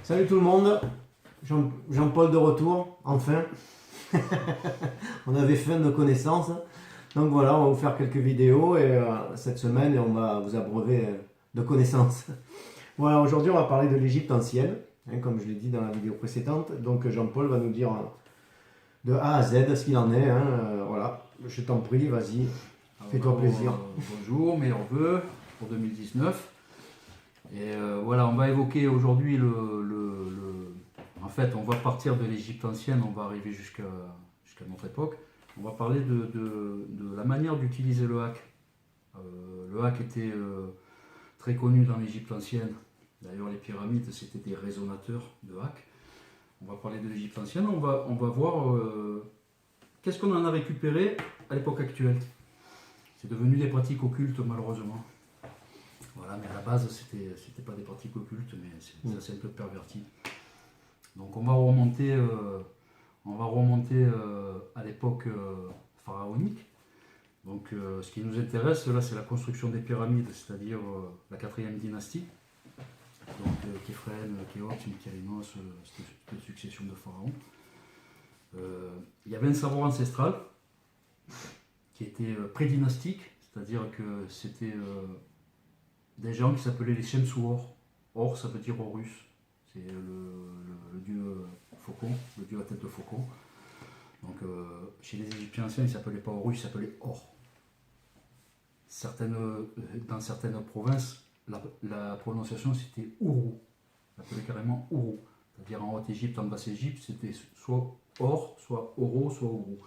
Salut tout le monde, Jean-Paul de retour, enfin. On avait faim de connaissances. Donc voilà, on va vous faire quelques vidéos et cette semaine on va vous abreuver de connaissances. Voilà, aujourd'hui on va parler de l'Égypte ancienne, comme je l'ai dit dans la vidéo précédente. Donc Jean-Paul va nous dire de A à Z ce qu'il en est. Voilà, je t'en prie, vas-y, fais-toi plaisir. Bonjour, meilleurs vœux pour 2019. Et voilà, on va évoquer aujourd'hui En fait, on va partir de l'Égypte ancienne, on va arriver jusqu'à notre époque. On va parler de la manière d'utiliser le hack. Le hack était très connu dans l'Égypte ancienne. D'ailleurs, les pyramides, c'était des résonateurs de hack. On va parler de l'Égypte ancienne, on va voir qu'est-ce qu'on en a récupéré à l'époque actuelle. C'est devenu des pratiques occultes, malheureusement. Voilà, mais à la base, c'était pas des pratiques occultes, mais ça s'est un peu perverti. Donc on va remonter à l'époque pharaonique. Donc ce qui nous intéresse là, c'est la construction des pyramides, c'est-à-dire la 4e dynastie. Donc Képhren, Khéops, Mykérinos, cette succession de pharaons. Il y avait un savoir ancestral qui était prédynastique, c'est-à-dire que c'était des gens qui s'appelaient les Shemsuor. Or, ça veut dire Horus. C'est le dieu faucon, le dieu à tête de faucon. Donc, chez les Égyptiens anciens, il ne s'appelait pas Horus, il s'appelait Or. Dans certaines provinces, la prononciation c'était Ourou. On appelait carrément Ourou. C'est-à-dire en Haute-Égypte, en Basse-Égypte, c'était soit Or, soit Oro, soit Ourou.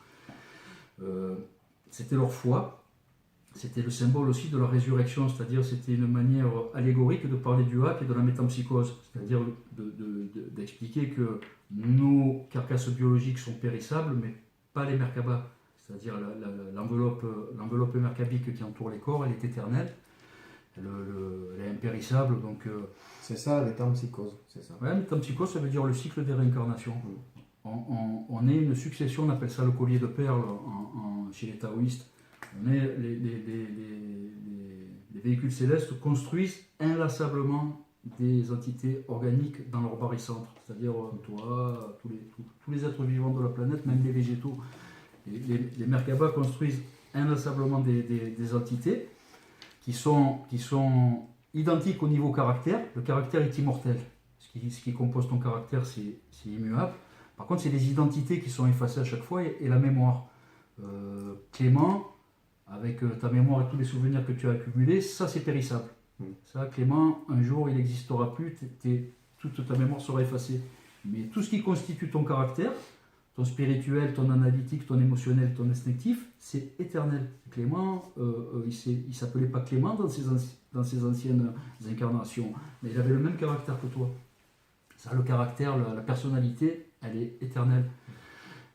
C'était leur foi. C'était le symbole aussi de la résurrection, c'est-à-dire c'était une manière allégorique de parler du hack et de la métempsychose, c'est-à-dire d'expliquer que nos carcasses biologiques sont périssables, mais pas les Merkabah, c'est-à-dire l'enveloppe merkabique qui entoure les corps, elle est éternelle, elle est impérissable, donc... C'est ça, les métempsychose, c'est ça. Ouais, métempsychose, ça veut dire le cycle des réincarnations. On est une succession, on appelle ça le collier de perles chez les taoïstes. Les véhicules célestes construisent inlassablement des entités organiques dans leur barycentre, c'est-à-dire toi, tous les êtres vivants de la planète, même les végétaux. Les Merkabah construisent inlassablement des entités qui sont identiques au niveau caractère. Le caractère est immortel. Ce qui compose ton caractère, c'est immuable. Par contre, c'est les identités qui sont effacées à chaque fois et la mémoire. Clément, avec ta mémoire et tous les souvenirs que tu as accumulés, ça c'est périssable. Ça, Clément, un jour il n'existera plus, toute ta mémoire sera effacée. Mais tout ce qui constitue ton caractère, ton spirituel, ton analytique, ton émotionnel, ton instinctif, c'est éternel. Clément, il ne s'appelait pas Clément dans ses anciennes incarnations, mais il avait le même caractère que toi. Ça, le caractère, la personnalité, elle est éternelle.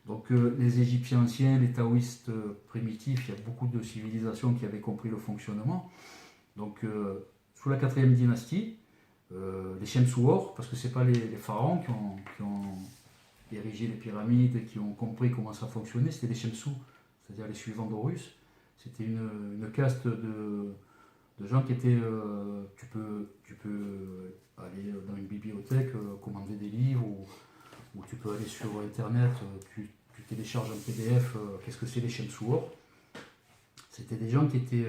Donc les Égyptiens anciens, les taoïstes primitifs, il y a beaucoup de civilisations qui avaient compris le fonctionnement. Donc sous la 4e dynastie, les Shemsuor, parce que ce n'est pas les pharaons qui ont érigé les pyramides et qui ont compris comment ça fonctionnait, c'était les Shemsu, c'est-à-dire les suivants d'Horus. C'était une caste de gens qui étaient... tu peux aller dans une bibliothèque, commander des livres, ou tu peux aller sur Internet, tu télécharges un PDF, qu'est-ce que c'est les Shemsuor. C'était des gens qui étaient,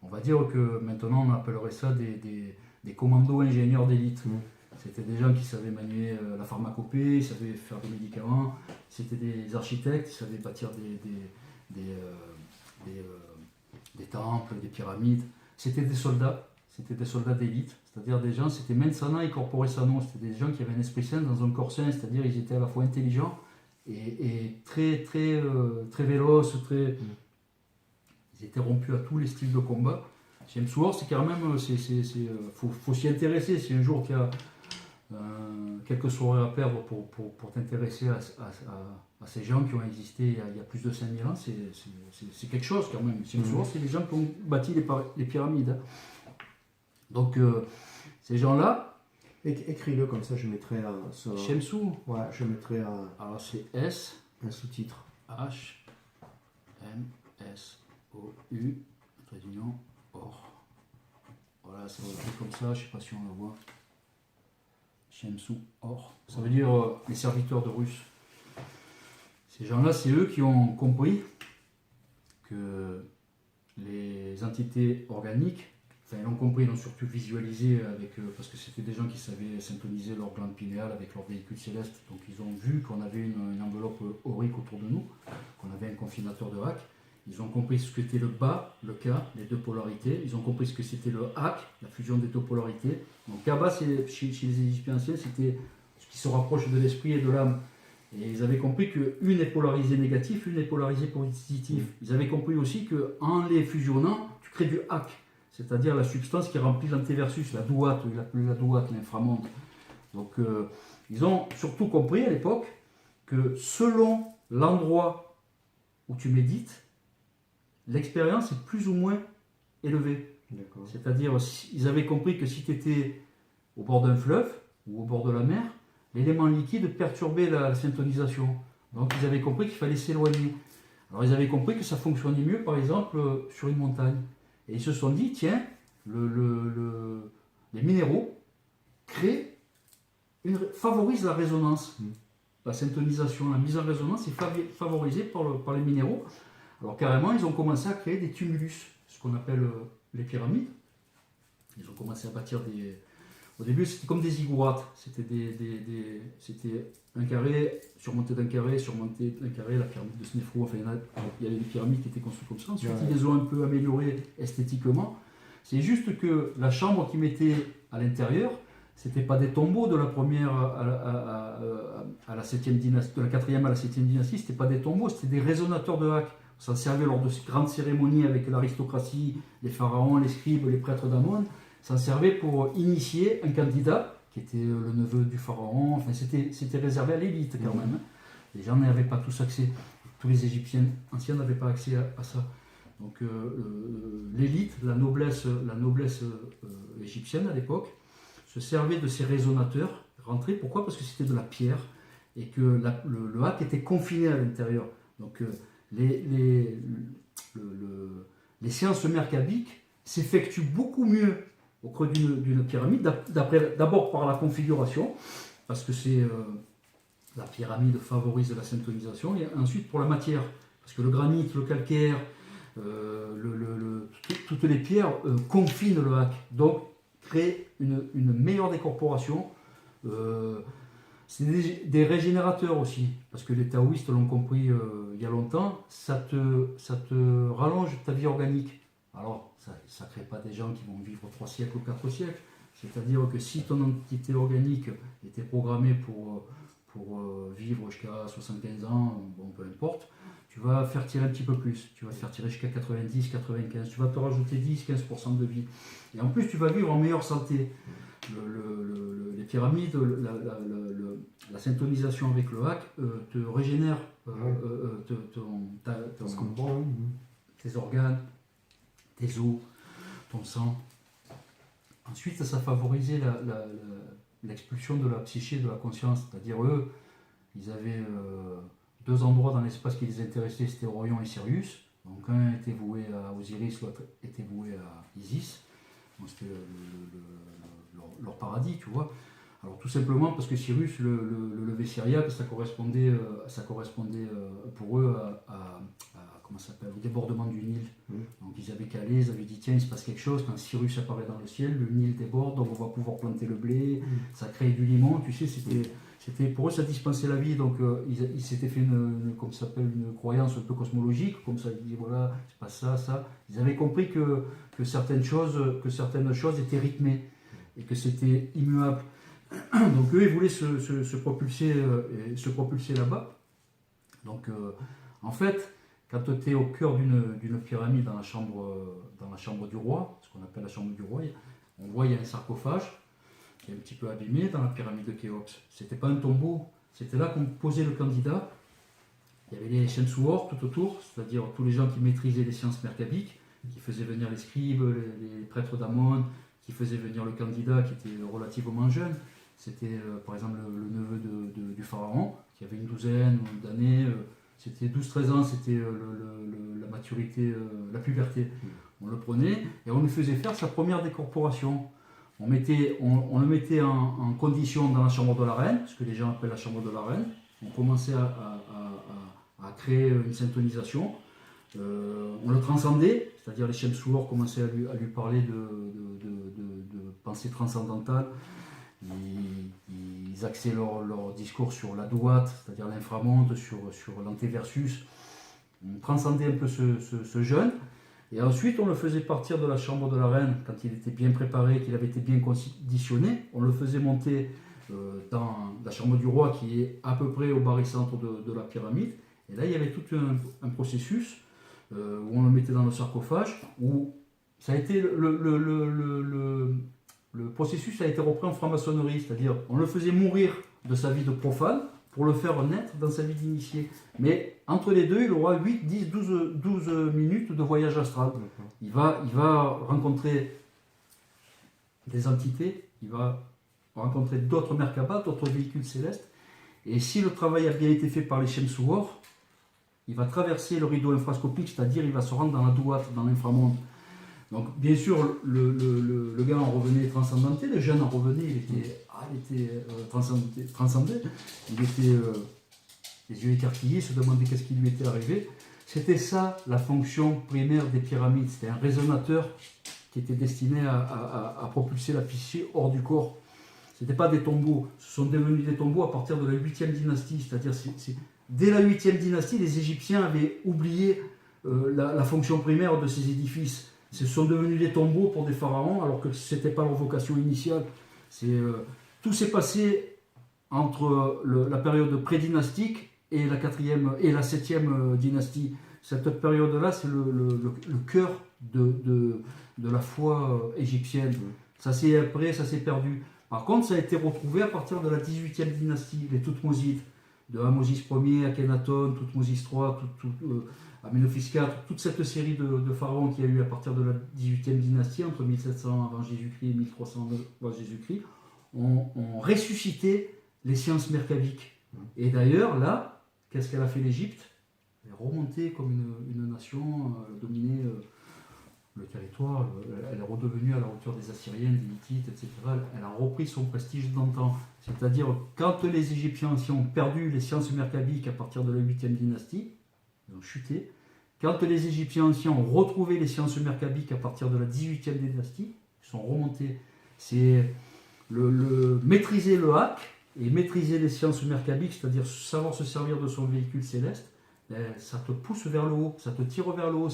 on va dire que maintenant on appellerait ça des commandos ingénieurs d'élite. C'était des gens qui savaient manier la pharmacopée, ils savaient faire des médicaments, c'était des architectes, ils savaient bâtir des temples, des pyramides. C'était des soldats d'élite, c'est-à-dire des gens, c'était mens sana et corpore sano, c'était des gens qui avaient un esprit sain dans un corps sain, c'est-à-dire ils étaient à la fois intelligents et très véloces, ils étaient rompus à tous les styles de combat. Shemsuor, c'est quand même, faut s'y intéresser, si un jour tu as quelques soirées à perdre pour t'intéresser à ces gens qui ont existé il y a plus de 5000 ans, c'est quelque chose quand même. Shemsuor, c'est les gens qui ont bâti les pyramides. Donc ces gens-là... Écris-le comme ça, je mettrai Shemsu. Ouais, je mettrai alors c'est S un sous-titre. H M S O U trait d'union Or. Voilà, c'est écrit comme ça, je ne sais pas si on le voit. Shensu Or. Ça veut dire les serviteurs de Russes. Ces gens-là, c'est eux qui ont compris que les entités organiques, enfin ils l'ont compris, ils l'ont surtout visualisé avec, parce que c'était des gens qui savaient syntoniser leur glande pinéale avec leur véhicule céleste. Donc ils ont vu qu'on avait une enveloppe aurique autour de nous, qu'on avait un confinateur de Haack. Ils ont compris ce qu'était le bas, le K, les deux polarités. Ils ont compris ce que c'était le Haack, la fusion des deux polarités. Donc Kaba, chez les Égyptiens anciens, c'était ce qui se rapproche de l'esprit et de l'âme. Et ils avaient compris qu'une est polarisée négatif, une est polarisée positif. Ils avaient compris aussi qu'en les fusionnant, tu crées du Haack, c'est-à-dire la substance qui remplit l'antéversus, la douate, il appelait la douate, l'inframonde. Donc ils ont surtout compris à l'époque que selon l'endroit où tu médites, l'expérience est plus ou moins élevée. C'est-à-dire, ils avaient compris que si tu étais au bord d'un fleuve ou au bord de la mer, l'élément liquide perturbait la syntonisation. Donc ils avaient compris qu'il fallait s'éloigner. Alors ils avaient compris que ça fonctionnait mieux, par exemple, sur une montagne. Et ils se sont dit, tiens, les minéraux favorisent la résonance. La syntonisation, la mise en résonance est favorisée par les minéraux. Alors carrément, ils ont commencé à créer des tumulus, ce qu'on appelle les pyramides. Ils ont commencé à bâtir des... Au début, c'était comme des ziggourats. C'était un carré, surmonté d'un carré, surmonté d'un carré, la pyramide de Snéfrou. Enfin, il y avait des pyramides qui étaient construites comme ça. Ensuite, ils les ont un peu améliorées esthétiquement. C'est juste que la chambre qu'ils mettaient à l'intérieur, c'était pas des tombeaux de la première à la 7e dynastie, de la 4e à la 7e dynastie, c'était pas des tombeaux, c'était des résonateurs de Haack. Ça servait lors de grandes cérémonies avec l'aristocratie, les pharaons, les scribes, les prêtres d'Amon. Ça servait pour initier un candidat qui était le neveu du pharaon. Enfin, c'était réservé à l'élite quand même. Les gens n'avaient pas tous accès. Tous les Égyptiens anciens n'avaient pas accès à ça. Donc l'élite, la noblesse égyptienne à l'époque, se servait de ces résonateurs rentrés. Pourquoi? Parce que c'était de la pierre et que le Haack était confiné à l'intérieur. Donc les séances merkabiques s'effectuent beaucoup mieux au creux d'une pyramide, d'abord par la configuration, parce que la pyramide favorise la syntonisation, et ensuite pour la matière, parce que le granit, le calcaire, toutes les pierres confinent le Haack, donc créent une meilleure décorporation. C'est des régénérateurs aussi, parce que les taoïstes l'ont compris il y a longtemps, ça te rallonge ta vie organique. Alors, ça ne crée pas des gens qui vont vivre 3 siècles ou 4 siècles. C'est-à-dire que si ton entité organique était programmée pour vivre jusqu'à 75 ans, bon, peu importe, tu vas faire tirer un petit peu plus. Tu vas faire tirer jusqu'à 90, 95. Tu vas te rajouter 10-15% de vie. Et en plus, tu vas vivre en meilleure santé. Les pyramides, la syntonisation avec le Haack te régénère tes organes, tes os, ton sang. Ensuite, ça favorisait l'expulsion de la psyché, de la conscience. C'est-à-dire, eux, ils avaient 2 endroits dans l'espace qui les intéressaient, c'était Orion et Sirius. Donc, un était voué à Osiris, l'autre était voué à Isis. Donc, c'était leur paradis, tu vois. Alors, tout simplement parce que Sirius, le lever syriaque, ça correspondait pour eux comment ça s'appelle, au débordement du Nil. Donc ils avaient calé, ils avaient dit tiens, il se passe quelque chose, quand Cyrus apparaît dans le ciel, le Nil déborde, donc on va pouvoir planter le blé, ça crée du limon, tu sais, c'était pour eux ça dispensait la vie, donc ils s'étaient fait une croyance un peu cosmologique, comme ça, ils disaient voilà, c'est pas ça. Ils avaient compris que certaines choses étaient rythmées et que c'était immuable. Donc eux, ils voulaient se propulser là-bas. Donc en fait, quand tu es au cœur d'une pyramide dans la chambre du roi, ce qu'on appelle la chambre du roi, on voit il y a un sarcophage qui est un petit peu abîmé dans la pyramide de Khéops. C'était pas un tombeau, c'était là qu'on posait le candidat. Il y avait les Shensuor tout autour, c'est-à-dire tous les gens qui maîtrisaient les sciences merkabiques, qui faisaient venir les scribes, les prêtres d'Amon, qui faisaient venir le candidat qui était relativement jeune. C'était par exemple le neveu du pharaon, qui avait une douzaine d'années. C'était 12-13 ans, c'était la maturité, la puberté. On le prenait et on lui faisait faire sa première décorporation. on le mettait en condition dans la chambre de la reine, ce que les gens appellent la chambre de la reine. On commençait à créer une syntonisation. On le transcendait, c'est-à-dire les Shem Suor commençaient à lui parler de pensée transcendantale. Ils axaient leur discours sur la douate, c'est-à-dire l'inframonde, sur l'antéversus. On transcendait un peu ce jeûne. Et ensuite, on le faisait partir de la chambre de la reine quand il était bien préparé, qu'il avait été bien conditionné. On le faisait monter dans la chambre du roi qui est à peu près au barycentre de la pyramide. Et là, il y avait tout un processus où on le mettait dans le sarcophage, où ça a été le processus a été repris en franc-maçonnerie, c'est-à-dire on le faisait mourir de sa vie de profane pour le faire naître dans sa vie d'initié. Mais entre les deux, il aura 8, 10, 12 minutes de voyage astral. Il va rencontrer des entités, il va rencontrer d'autres Merkabah, d'autres véhicules célestes. Et si le travail a bien été fait par les Shem Suor, il va traverser le rideau infrascopique, c'est-à-dire il va se rendre dans la douate, dans l'inframonde. Donc bien sûr, le gars en revenait transcendanté, le jeune en revenait, il était transcendé, il était les yeux écarquillés, se demandait qu'est-ce qui lui était arrivé. C'était ça la fonction primaire des pyramides, c'était un résonateur qui était destiné à propulser la psyché hors du corps. Ce n'étaient pas des tombeaux, ce sont devenus des tombeaux à partir de la 8e dynastie, c'est-à-dire dès la 8e dynastie, les Égyptiens avaient oublié la fonction primaire de ces édifices. Ce sont devenus des tombeaux pour des pharaons, alors que ce n'était pas leur vocation initiale. Tout s'est passé entre la période pré-dynastique et la 4e et la 7e dynastie. Cette période-là, c'est le cœur de la foi égyptienne. Ça s'est perdu. Par contre, ça a été retrouvé à partir de la 18e dynastie, les Toutmosides, de Ahmosis Ier, Akhenaton, Toutmosis III, Amenophis IV, toute cette série de pharaons qu'il y a eu à partir de la 18e dynastie, entre 1700 avant Jésus-Christ et 1300 avant Jésus-Christ, ont ressuscité les sciences merkabiques. Et d'ailleurs, là, qu'est-ce qu'elle a fait l'Égypte? Elle est remontée comme une nation, elle a dominé le territoire, elle est redevenue à la hauteur des Assyriens, des Hittites, etc. Elle a repris son prestige d'antan. C'est-à-dire, quand les Égyptiens anciens ont perdu les sciences merkabiques à partir de la 8e dynastie, ils ont chuté. Quand les Égyptiens anciens ont retrouvé les sciences merkabiques à partir de la 18e dynastie, ils sont remontés. C'est maîtriser le hak et maîtriser les sciences merkabiques, c'est-à-dire savoir se servir de son véhicule céleste, ça te pousse vers le haut, ça te tire vers le haut,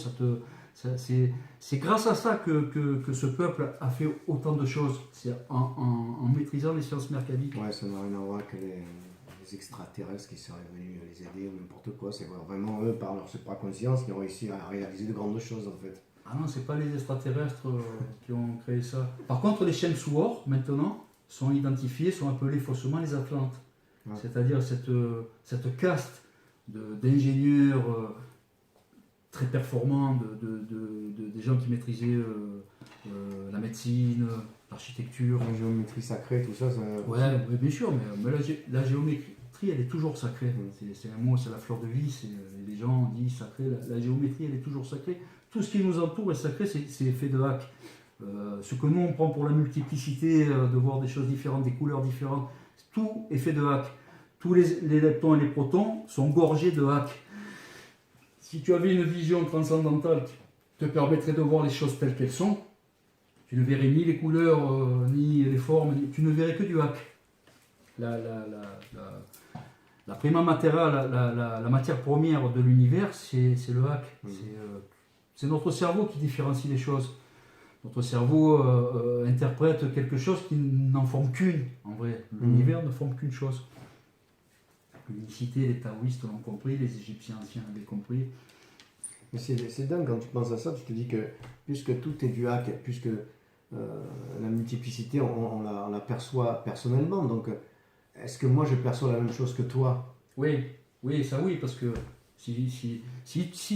c'est grâce à ça que ce peuple a fait autant de choses. C'est en maîtrisant les sciences merkabiques. Ouais, ça n'a rien à voir que les extraterrestres qui seraient venus les aider ou n'importe quoi. C'est vraiment eux, par leur supraconscience, qui ont réussi à réaliser de grandes choses en fait. Ah non, c'est pas les extraterrestres qui ont créé ça. Par contre, les Shem Suor, maintenant, sont identifiés, sont appelés faussement les Atlantes. Ouais. C'est-à-dire cette caste d'ingénieurs très performants, des gens qui maîtrisaient la médecine, l'architecture. La géométrie sacrée, tout ça. Ouais, bien sûr, mais la géométrie, elle est toujours sacrée. C'est un mot, c'est la fleur de vie, les gens disent sacré, la géométrie, elle est toujours sacrée. Tout ce qui nous entoure est sacré, c'est fait de hak. Ce que nous, on prend pour la multiplicité, de voir des choses différentes, des couleurs différentes, tout est fait de hak. Tous les leptons et les protons sont gorgés de hak. Si tu avais une vision transcendantale qui te permettrait de voir les choses telles qu'elles sont, tu ne verrais ni les couleurs, ni les formes, tu ne verrais que du hak. La prima matera, la matière première de l'univers, c'est le hak. C'est notre cerveau qui différencie les choses. Notre cerveau interprète quelque chose qui n'en forme qu'une, en vrai. L'univers ne forme qu'une chose. L'unicité, les taoïstes l'ont compris, les Égyptiens anciens l'avaient compris. Mais c'est dingue quand tu penses à ça, tu te dis que puisque tout est du hak, puisque la multiplicité, on la perçoit personnellement, donc est-ce que moi je perçois la même chose que toi? Oui, ça oui, parce que si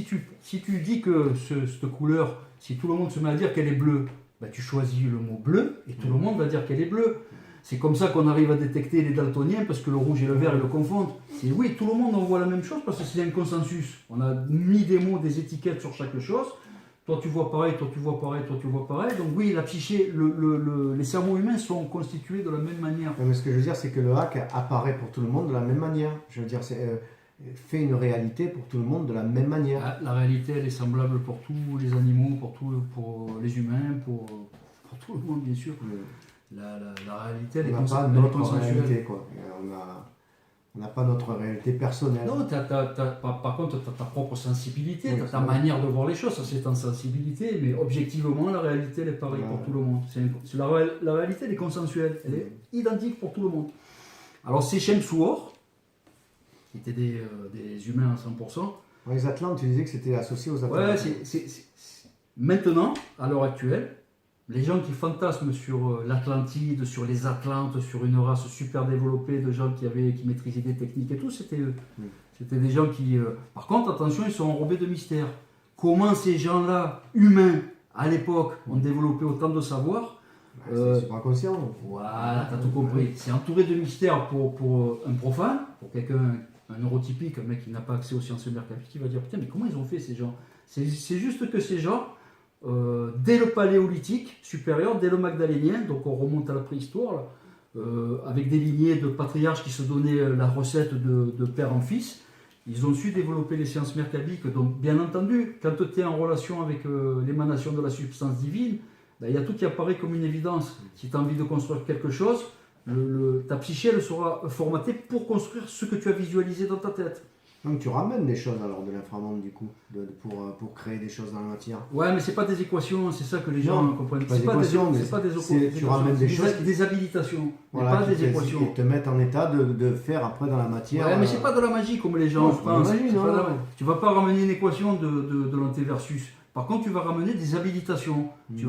tu dis que cette couleur, si tout le monde se met à dire qu'elle est bleue, bah tu choisis le mot bleu et tout le monde va dire qu'elle est bleue. C'est comme ça qu'on arrive à détecter les daltoniens, parce que le rouge et le vert, ils le confondent. Oui, tout le monde en voit la même chose, parce que c'est un consensus. On a mis des mots, des étiquettes sur chaque chose. toi tu vois pareil, toi tu vois pareil, toi tu vois pareil. Donc oui, la psyché, les cerveaux humains sont constitués de la même manière. Mais ce que je veux dire, c'est que le hack apparaît pour tout le monde de la même manière. Je veux dire, c'est fait une réalité pour tout le monde de la même manière. La réalité, elle est semblable pour tous les animaux, pour les humains, pour tout le monde, bien sûr. La réalité, elle est On n'a pas notre réalité, quoi. On n'a pas notre réalité personnelle. Non, par contre, tu as ta propre sensibilité, tu as ta manière de voir les choses, ça c'est ta sensibilité, mais objectivement, la réalité, elle est pareille pour tout le monde. La réalité, elle est consensuelle, elle est identique pour tout le monde. Alors, ces Chemsuor, qui étaient des humains à 100%. Les Atlantes, tu disais que c'était associé aux Atlantes. Ouais, maintenant, à l'heure actuelle, les gens qui fantasment sur l'Atlantide, sur les Atlantes, sur une race super développée de gens qui maîtrisaient des techniques et tout, c'était eux. C'était des gens qui... Par contre, attention, ils sont enrobés de mystère. Comment ces gens-là, humains, à l'époque, ont développé autant de savoir? C'est supraconscient. Voilà, t'as tout compris. C'est entouré de mystère pour un profane, pour quelqu'un, un neurotypique, un mec qui n'a pas accès aux sciences mercantiles, qui va dire, putain, mais comment ils ont fait ces gens? C'est juste que ces gens... dès le paléolithique supérieur, dès le magdalénien, donc on remonte à la préhistoire, avec des lignées de patriarches qui se donnaient la recette de père en fils, ils ont su développer les sciences merkabiques. Donc bien entendu, quand tu es en relation avec l'émanation de la substance divine, ben, il y a tout qui apparaît comme une évidence. Si tu as envie de construire quelque chose, ta psyché elle sera formatée pour construire ce que tu as visualisé dans ta tête. Donc tu ramènes des choses alors de l'inframonde du coup, pour créer des choses dans la matière. Ouais, mais c'est pas des équations, c'est ça que les gens comprennent. C'est pas des équations, tu ramènes des choses, des habilitations, voilà, pas des équations. Qui te mettent en état de faire après dans la matière. Ouais, mais c'est pas de la magie comme les gens pensent. Tu vas pas ramener une équation de l'antéversus. Par contre, tu vas ramener des habilitations. Tu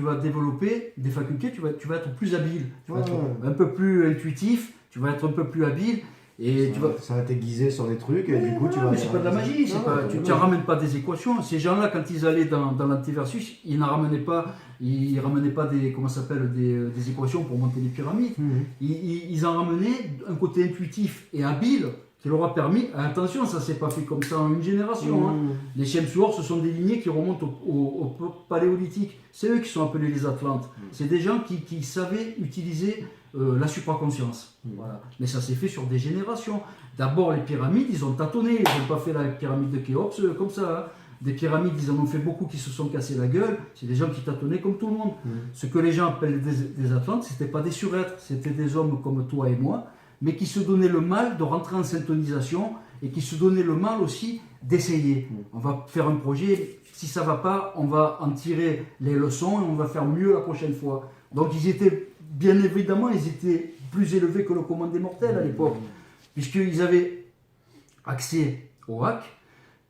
vas développer des facultés, tu vas être plus habile, tu vas être un peu plus intuitif, tu vas être un peu plus habile. Et ça va t'aiguiser sur des trucs et du coup tu vas... Mais c'est pas de la magie, tu ne ramènes pas des équations. Ces gens-là, quand ils allaient dans l'antéversus, ils ne ramenaient pas, des équations pour monter les pyramides. Ils en ramenaient un côté intuitif et habile qui leur a permis, attention, ça s'est pas fait comme ça en une génération. Les Chemsuor, ce sont des lignées qui remontent au paléolithique. C'est eux qui sont appelés les Atlantes. C'est des gens qui savaient utiliser la supraconscience. Voilà. Mais ça s'est fait sur des générations. D'abord, les pyramides, ils ont tâtonné. Ils n'ont pas fait la pyramide de Khéops comme ça. Des pyramides, ils en ont fait beaucoup qui se sont cassés la gueule. C'est des gens qui tâtonnaient comme tout le monde. Ce que les gens appellent des Atlantes, ce n'était pas des surêtres. C'était des hommes comme toi et moi, mais qui se donnaient le mal de rentrer en syntonisation et qui se donnaient le mal aussi d'essayer. On va faire un projet, si ça ne va pas, on va en tirer les leçons et on va faire mieux la prochaine fois. Donc ils étaient, bien évidemment, ils étaient plus élevés que le commun des mortels à l'époque, puisqu'ils avaient accès au hack,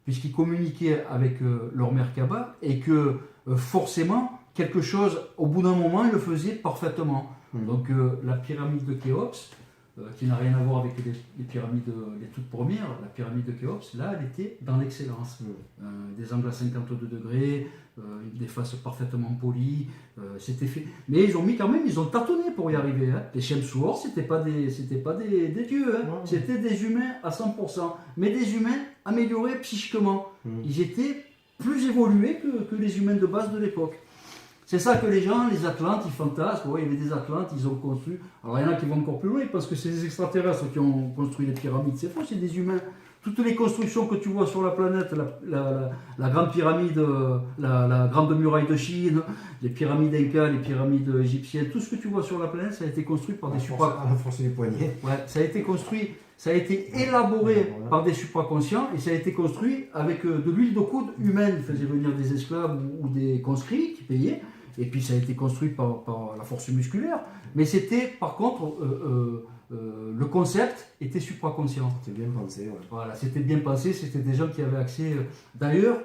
puisqu'ils communiquaient avec leur Merkaba, et que forcément, quelque chose, au bout d'un moment, ils le faisaient parfaitement. Donc la pyramide de Khéops, qui n'a rien à voir avec les pyramides, les toutes premières, la pyramide de Khéops, là, elle était dans l'excellence. Des angles à 52 degrés, des faces parfaitement polies, c'était fait. Mais ils ont tâtonné pour y arriver. Les Chemsuor, c'était pas des dieux, c'était des humains à 100%, mais des humains améliorés psychiquement. Ils étaient plus évolués que les humains de base de l'époque. C'est ça que les gens, les Atlantes, ils fantasment. Il y avait des Atlantes, ils ont construit. Alors il y en a qui vont encore plus loin, parce que c'est des extraterrestres qui ont construit les pyramides. C'est faux, c'est des humains. Toutes les constructions que tu vois sur la planète, la grande pyramide, la grande muraille de Chine, les pyramides incas, les pyramides égyptiennes, tout ce que tu vois sur la planète, ça a été construit par des À la force du poignet. Ouais, ça a été construit, ça a été élaboré par des supraconscients et ça a été construit avec de l'huile de coude humaine. Ils faisaient venir des esclaves ou des conscrits qui payaient. Et puis ça a été construit par la force musculaire. Mais c'était, par contre, le concept était supraconscient. C'était bien pensé. Ouais. Voilà, c'était bien pensé, c'était des gens qui avaient accès. D'ailleurs,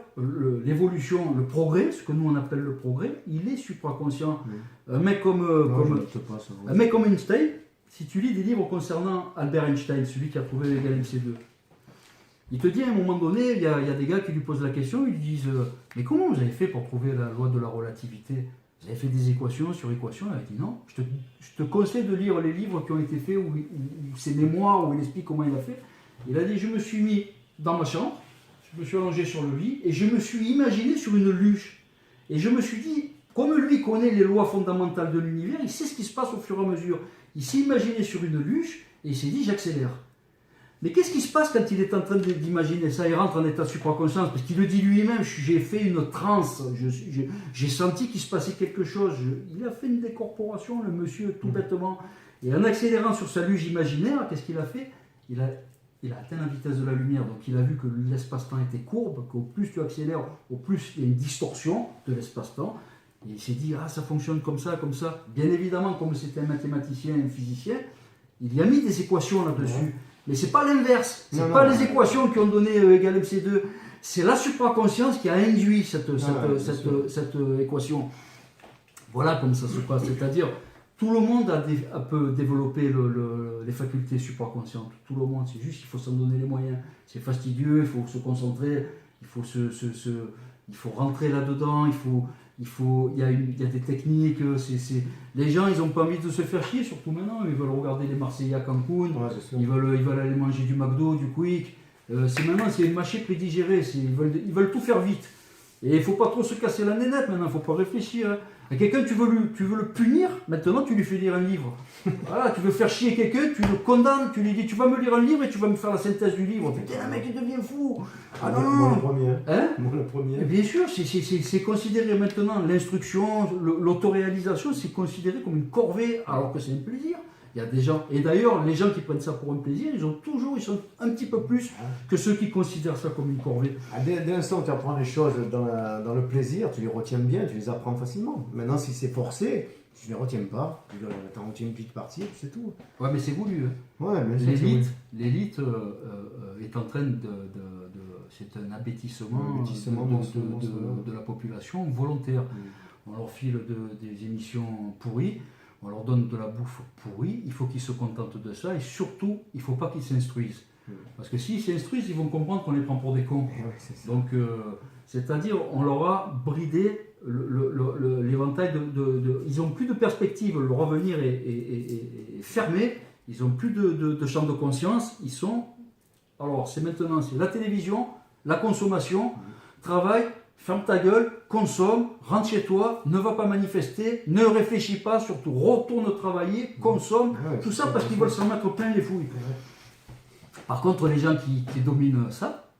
l'évolution, le progrès, ce que nous on appelle le progrès, il est supraconscient. Un mec comme Einstein, si tu lis des livres concernant Albert Einstein, celui qui a trouvé l'égal MC2, il te dit à un moment donné, il y a des gars qui lui posent la question, ils lui disent mais comment vous avez fait pour trouver la loi de la relativité? Vous avez fait des équations sur équations? Il a dit non, je te conseille de lire les livres qui ont été faits, ou ses mémoires, où il explique comment il a fait. Il a dit je me suis mis dans ma chambre, Je me suis allongé sur le lit et je me suis imaginé sur une luge. Et je me suis dit, comme lui connaît les lois fondamentales de l'univers, il sait ce qui se passe au fur et à mesure. Il s'est imaginé sur une luge et il s'est dit, j'accélère. Mais qu'est-ce qui se passe quand il est en train d'imaginer ça? Il rentre en état de supraconscience, parce qu'il le dit lui-même, j'ai fait une transe, j'ai senti qu'il se passait quelque chose. Il a fait une décorporation, le monsieur, tout bêtement. Et en accélérant sur sa luge imaginaire, qu'est-ce qu'il a fait? Il a atteint la vitesse de la lumière, donc il a vu que l'espace-temps était courbe, qu'au plus tu accélères, au plus il y a une distorsion de l'espace-temps. Et il s'est dit, ah, ça fonctionne comme ça, comme ça. Bien évidemment, comme c'était un mathématicien, un physicien, il y a mis des équations là-dessus. Mais ce n'est pas l'inverse. Ce n'est pas les équations qui ont donné égal MC2. C'est la supraconscience qui a induit cette équation. Voilà comme ça se passe. C'est-à-dire, tout le monde peut développer les facultés supraconscientes. Tout le monde. C'est juste qu'il faut s'en donner les moyens. C'est fastidieux, il faut se concentrer, il faut rentrer là-dedans, il y a des techniques. Les gens, ils n'ont pas envie de se faire chier, surtout maintenant. Ils veulent regarder les Marseillais à Cancun, ils veulent aller manger du McDo, du Quick. C'est mâché, prédigéré. Ils veulent tout faire vite. Et il ne faut pas trop se casser la nénette maintenant, il ne faut pas réfléchir. Hein. À quelqu'un, tu veux le punir, maintenant tu lui fais lire un livre. Voilà, tu veux faire chier quelqu'un, tu le condamnes, tu lui dis tu vas me lire un livre et tu vas me faire la synthèse du livre. Putain, le mec il devient fou. Ah non, moi le premier. Hein? Moi le premier. Bien sûr, c'est considéré maintenant, l'instruction, l'autoréalisation, c'est considéré comme une corvée alors que c'est un plaisir. Il y a des gens, et d'ailleurs, les gens qui prennent ça pour un plaisir, ils sont un petit peu plus que ceux qui considèrent ça comme une corvée. Dès l'instant où tu apprends les choses dans le plaisir, tu les retiens bien, tu les apprends facilement. Maintenant, si c'est forcé, tu ne les retiens pas. Tu en retiens une petite partie, c'est tout. Ouais, mais c'est voulu. Hein. Ouais, mais l'élite est en train c'est un abêtissement de la population volontaire. On leur file des émissions pourries. On leur donne de la bouffe pourrie, il faut qu'ils se contentent de ça et surtout, il ne faut pas qu'ils s'instruisent. Parce que s'ils s'instruisent, ils vont comprendre qu'on les prend pour des cons. Donc, c'est-à-dire, on leur a bridé l'éventail ils n'ont plus de perspective, leur avenir est fermé, ils n'ont plus de champ de conscience, alors c'est maintenant, c'est la télévision, la consommation, travail, ferme ta gueule, consomme, rentre chez toi, ne va pas manifester, ne réfléchis pas, surtout retourne travailler, consomme, tout ça parce qu'ils veulent s'en mettre plein les fouilles. Par contre, les gens qui dominent ça,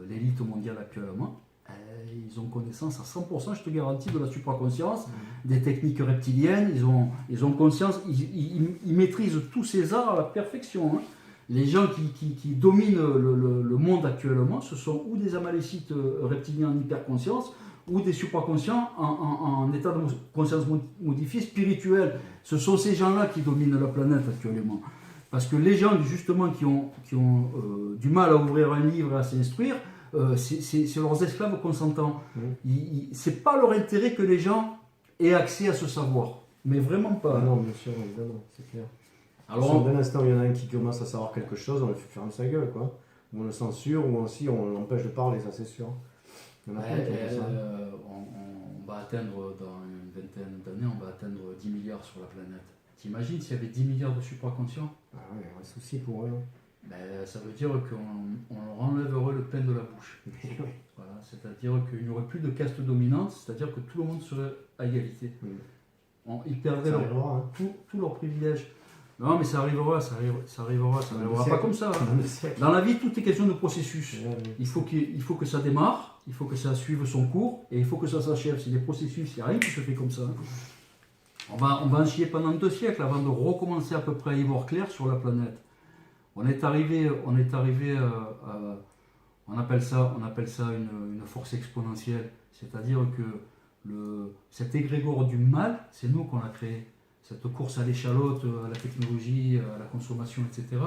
l'élite mondiale actuellement, ils ont connaissance à 100%, je te garantis, de la supraconscience, des techniques reptiliennes, ils ont conscience, ils maîtrisent tous ces arts à la perfection. Hein. Les gens qui dominent le monde actuellement, ce sont ou des amalécites reptiliens en hyperconscience, ou des supraconscients en état de conscience modifiée spirituelle. Ce sont ces gens-là qui dominent la planète actuellement. Parce que les gens, justement, qui ont du mal à ouvrir un livre et à s'instruire, c'est leurs esclaves consentants. C'est pas leur intérêt que les gens aient accès à ce savoir. Mais vraiment pas. Non, bien sûr, évidemment, c'est clair. Alors, dès l'instant où il y en a un qui commence à savoir quelque chose, on le fait fermer sa gueule, quoi. Ou on le censure, ou aussi on l'empêche de parler, ça c'est sûr. Il y en a plein qui font ça. On va atteindre, dans une vingtaine d'années, on va atteindre 10 milliards sur la planète. T'imagines s'il y avait 10 milliards de supraconscients? Ah oui, il y a un souci pour eux. Ça veut dire qu'on leur enlèverait le pain de la bouche. Voilà, c'est-à-dire qu'il n'y aurait plus de caste dominante, c'est-à-dire que tout le monde serait à égalité. Ils perdraient tous leurs privilèges. Non, mais ça arrivera pas comme ça. Dans la vie, tout est question de processus. Il faut que ça démarre, il faut que ça suive son cours, et il faut que ça s'achève. C'est des processus, il n'y a rien qui se fait comme ça. On va en chier pendant 2 siècles avant de recommencer à peu près à y voir clair sur la planète. On appelle ça une force exponentielle. C'est-à-dire que cet égrégore du mal, c'est nous qu'on l'a créé. Cette course à l'échalote, à la technologie, à la consommation, etc.,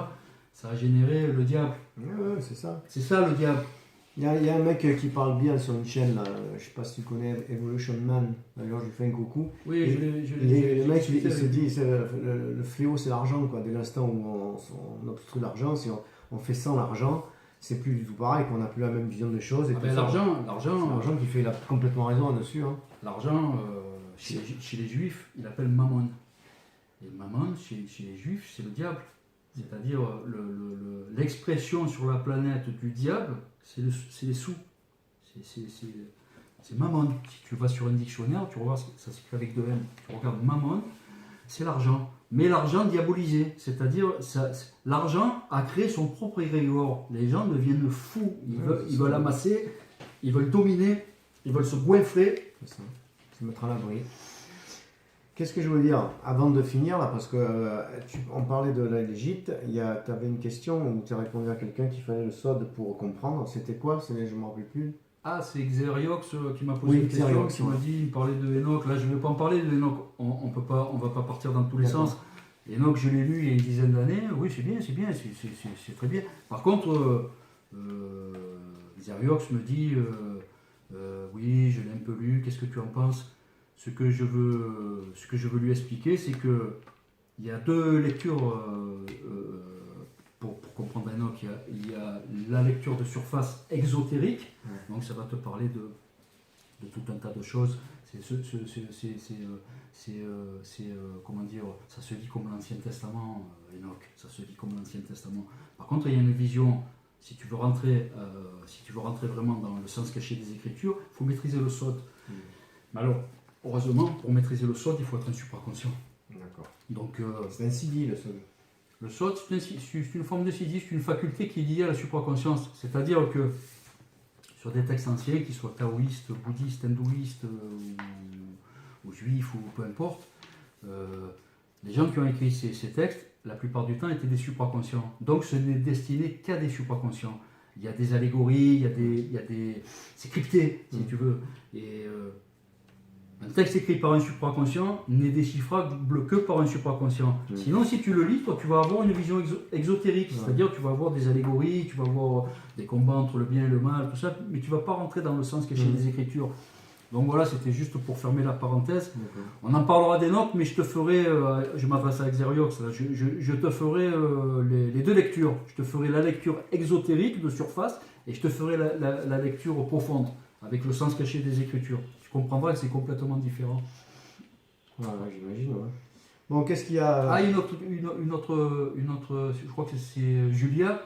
ça a généré le diable. Ouais, c'est ça. C'est ça le diable. Il y a un mec qui parle bien sur une chaîne, là, je ne sais pas si tu connais Evolution Man, d'ailleurs je lui fais un coucou. Oui, le mec il se dit le fléau c'est l'argent, quoi. Dès l'instant où on obstrue l'argent, si on fait sans l'argent, c'est plus du tout pareil, qu'on n'a plus la même vision des choses. L'argent qui fait, il a complètement raison là-dessus. Hein. L'argent, chez les juifs, il appelle mammon. Et mammon, chez les juifs, c'est le diable. C'est-à-dire l'expression sur la planète du diable, c'est les sous. C'est mammon. Si tu vas sur un dictionnaire, tu regardes, ça s'écrit avec 2 M. Tu regardes mammon, c'est l'argent. Mais l'argent diabolisé, c'est-à-dire l'argent a créé son propre égrégore. Les gens deviennent fous. Ils veulent amasser, ils veulent dominer, ils veulent se goinfrer. C'est ça. Se mettre à l'abri. Qu'est-ce que je veux dire avant de finir là, parce que on parlait de l'Égypte, tu avais une question où tu as répondu à quelqu'un qu'il fallait le sod pour comprendre. C'était quoi? Je ne me rappelle plus. Ah, c'est Xeriox qui m'a posé une question, Xeriox, qui m'a dit, il parlait de Enoch. Là, je ne vais pas en parler de Enoch. On va pas partir dans tous les sens. Enoch, je l'ai lu il y a une dizaine d'années. Oui, c'est bien, c'est très bien. Par contre, Xeriox me dit, oui, je l'ai un peu lu. Qu'est-ce que tu en penses? Ce que je veux lui expliquer, c'est que il y a 2 lectures pour comprendre Enoch. Il y a la lecture de surface exotérique, donc ça va te parler de tout un tas de choses. Comment dire, ça se lit comme l'Ancien Testament, Enoch, ça se lit comme l'Ancien Testament. Par contre, il y a une vision. Si tu veux rentrer vraiment dans le sens caché des Écritures, il faut maîtriser le sod. Mais alors, heureusement, pour maîtriser le sod, il faut être un supraconscient. D'accord. Donc, c'est un CD, le sod. Le sod, c'est une forme de CD, c'est une faculté qui est liée à la supraconscience. C'est-à-dire que sur des textes anciens, qu'ils soient taoïstes, bouddhistes, hindouistes ou juifs ou peu importe, les gens qui ont écrit ces textes, la plupart du temps, étaient des supraconscients. Donc, ce n'est destiné qu'à des supraconscients. Il y a des allégories, c'est crypté, si tu veux. Et un texte écrit par un supraconscient n'est déchiffrable que par un supraconscient. Sinon, si tu le lis, toi, tu vas avoir une vision exotérique, c'est-à-dire tu vas avoir des allégories, tu vas avoir des combats entre le bien et le mal, tout ça, mais tu ne vas pas rentrer dans le sens caché des Écritures. Donc voilà, c'était juste pour fermer la parenthèse. On en parlera d'Enoch, mais je te ferai, je m'adresse à Xeriox, là, je te ferai les 2 lectures. Je te ferai la lecture exotérique de surface et je te ferai la lecture profonde, avec le sens caché des Écritures. Tu comprendras que c'est complètement différent. Ouais, j'imagine, ouais. Bon, qu'est-ce qu'il y a une autre, je crois que c'est Julia,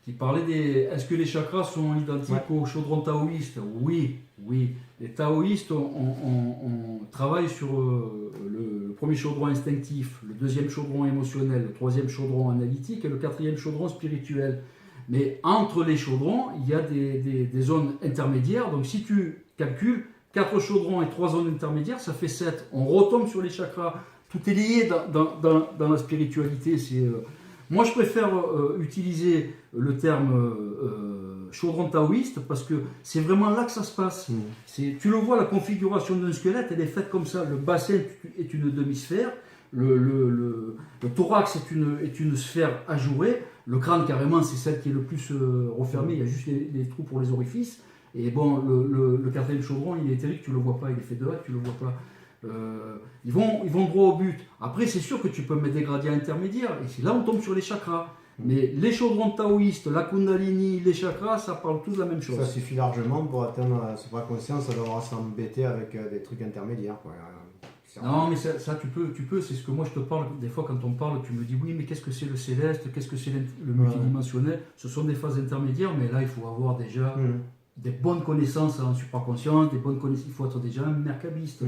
qui parlait des... Est-ce que les chakras sont identiques aux chaudrons taoïstes? Oui. Les taoïstes on travaille sur le premier chaudron instinctif, le deuxième chaudron émotionnel, le troisième chaudron analytique et le quatrième chaudron spirituel. Mais entre les chaudrons, il y a des zones intermédiaires. Donc si tu calcules 4 chaudrons et 3 zones intermédiaires, ça fait 7. On retombe sur les chakras. Tout est lié dans la spiritualité. Moi, je préfère utiliser le terme chaudron taoïste parce que c'est vraiment là que ça se passe. Tu le vois, la configuration d'un squelette, elle est faite comme ça. Le bassin est une demi-sphère, le thorax est une sphère ajourée, le crâne, carrément, c'est celle qui est le plus refermée. Il y a juste les trous pour les orifices. Et bon, le quatrième chaudron, il est éthérique, tu ne le vois pas, il est fait de là, tu ne le vois pas. Ils vont droit au but. Après, c'est sûr que tu peux mettre des gradients intermédiaires, et c'est là on tombe sur les chakras. Mais les chaudrons taoïstes, la kundalini, les chakras, ça parle tous de la même chose. Ça suffit largement pour atteindre la supraconscience, ça devra s'embêter avec des trucs intermédiaires, quoi. Non, mais ça tu peux, c'est ce que moi je te parle. Des fois, quand on parle, tu me dis oui, mais qu'est-ce que c'est le céleste, qu'est-ce que c'est le multidimensionnel? Ce sont des phases intermédiaires, mais là, il faut avoir déjà des bonnes connaissances en supraconscience, il faut être déjà un merkabiste.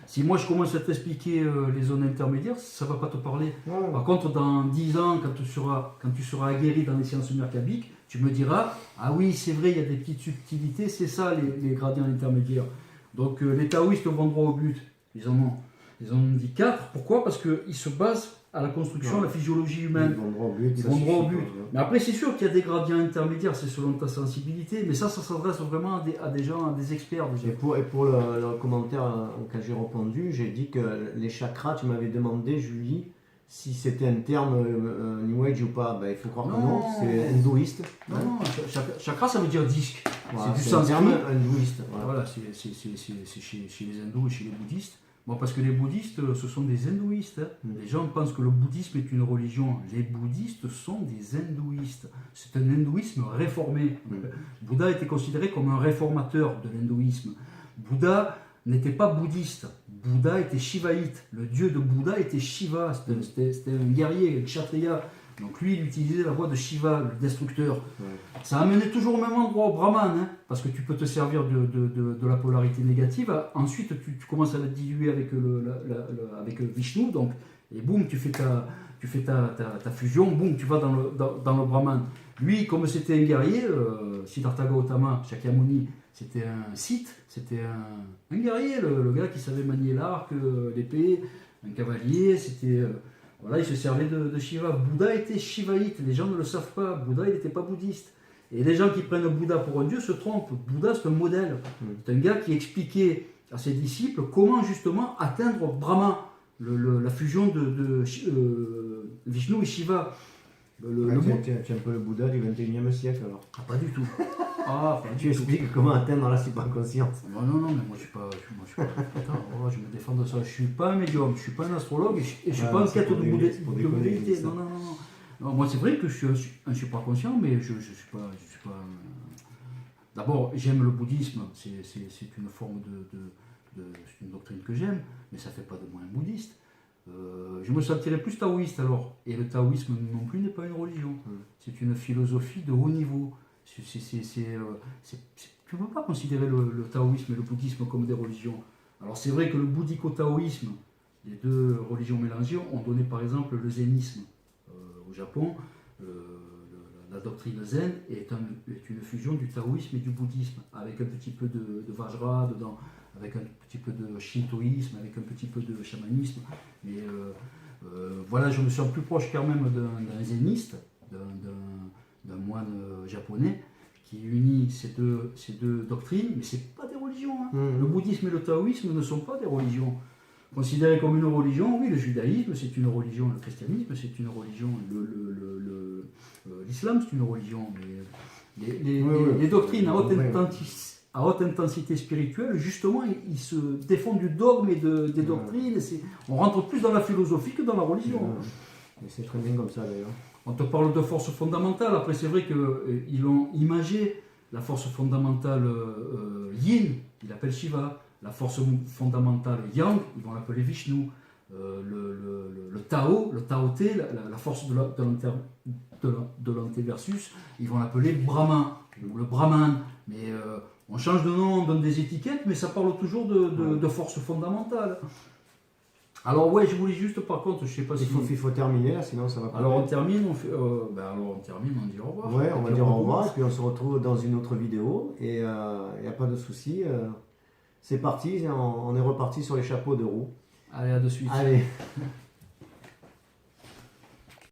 Si moi je commence à t'expliquer les zones intermédiaires, ça ne va pas te parler. Par contre, dans 10 ans, quand tu seras aguerri dans les sciences merkabiques, tu me diras, ah oui, c'est vrai, il y a des petites subtilités, c'est ça les gradients intermédiaires. Donc les taoïstes vont droit au but. Ils en ont dit 4. Pourquoi? Parce qu'ils se basent à la construction, la physiologie humaine. Ils vont droit au but. Mais après, c'est sûr qu'il y a des gradients intermédiaires, c'est selon ta sensibilité, mais ça s'adresse vraiment à des gens, à des experts déjà. Et pour le commentaire auquel j'ai répondu, j'ai dit que les chakras, tu m'avais demandé, Julie, si c'était un terme New Age ou pas. Ben, il faut croire que non, c'est hindouiste. Non, chakra, ça veut dire disque. Voilà, c'est du sanskrit. Un terme hindouiste. Voilà, c'est chez les hindous et chez les bouddhistes. Bon, parce que les bouddhistes, ce sont des hindouistes. Les gens pensent que le bouddhisme est une religion. Les bouddhistes sont des hindouistes. C'est un hindouisme réformé. Bouddha était considéré comme un réformateur de l'hindouisme. Bouddha n'était pas bouddhiste. Bouddha était shivaïte. Le dieu de Bouddha était Shiva. C'était un guerrier, un kshatriya. Donc lui, il utilisait la voie de Shiva, le destructeur. Ouais. Ça amenait toujours au même endroit, au Brahman, hein, parce que tu peux te servir de la polarité négative. Ensuite, tu commences à la diluer avec, avec Vishnu, donc, et boum, tu fais ta fusion, boum, tu vas dans le Brahman. Lui, comme c'était un guerrier, Siddhartha Gautama, Shakyamuni, c'était un Sith, c'était un guerrier, le gars qui savait manier l'arc, l'épée, un cavalier, c'était... voilà, il se servait de Shiva. Bouddha était shivaïte, les gens ne le savent pas. Bouddha, il n'était pas bouddhiste. Et les gens qui prennent Bouddha pour un dieu se trompent. Bouddha, c'est un modèle. C'est un gars qui expliquait à ses disciples comment justement atteindre Brahma, la fusion de Vishnu et Shiva. Tu es un peu le Bouddha du 21e siècle alors. Ah, pas du tout. Ah, pas Tu du tout. expliques comment atteindre la supraconscience. Non, mais moi je suis pas. Putain, oh, je me défends de ça. Je suis pas un médium, je suis pas un astrologue et je suis pas en quête de bouddhité. Non. Non, moi c'est vrai que je suis un supraconscient, mais je suis pas. D'abord, j'aime le bouddhisme, c'est une forme c'est une doctrine que j'aime, mais ça fait pas de moi un bouddhiste. Je me sentirais plus taoïste alors. Et le taoïsme non plus n'est pas une religion. C'est une philosophie de haut niveau. Tu ne peux pas considérer le taoïsme et le bouddhisme comme des religions. Alors c'est vrai que le bouddhico-taoïsme, les deux religions mélangées, ont donné par exemple le zennisme au Japon. La doctrine zen est une fusion du taoïsme et du bouddhisme, avec un petit peu de vajra dedans, avec un petit peu de shintoïsme, avec un petit peu de chamanisme. Mais voilà, je me sens plus proche quand même d'un zéniste, d'un moine japonais, qui unit ces deux doctrines, mais ce n'est pas des religions. Hein. Le bouddhisme et le taoïsme ne sont pas des religions. Considérés comme une religion, oui, le judaïsme c'est une religion, le christianisme c'est une religion, l'islam c'est une religion, mais les doctrines à haute intensité spirituelle, justement, ils se défendent du dogme et des doctrines. On rentre plus dans la philosophie que dans la religion. Mais c'est très bien comme ça d'ailleurs. On te parle de force fondamentale. Après, c'est vrai qu'ils ont imagé la force fondamentale yin, ils l'appellent Shiva. La force fondamentale yang, ils vont l'appeler Vishnu. Le Tao, le Tao-Té, la force de l'antéversus, ils vont l'appeler Brahman, ou le Brahman. Mais on change de nom, on donne des étiquettes, mais ça parle toujours de force fondamentale. Alors ouais, je voulais juste par contre, je sais pas si... Il faut terminer là, sinon ça va pas. Alors on termine, on dit au revoir. Ouais, on va dire au revoir, et puis on se retrouve dans une autre vidéo, et il n'y a pas de souci. C'est parti, on est reparti sur les chapeaux de roue. Allez, à de suite. Allez.